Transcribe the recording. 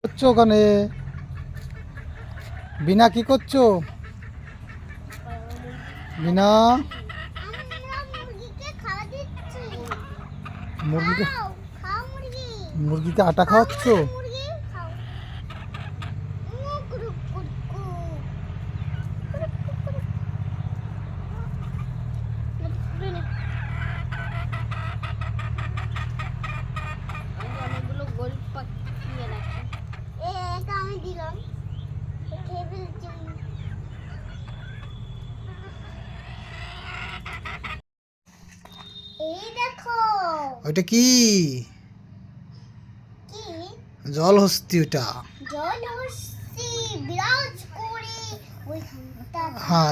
করছো ওখানে? বিনা কি করছো? বিনা মুরগিকে মুরগিকে আটা খাওয়াচ্ছ? ওইটা কি? জল হস্তি ওটা। হ্যাঁ,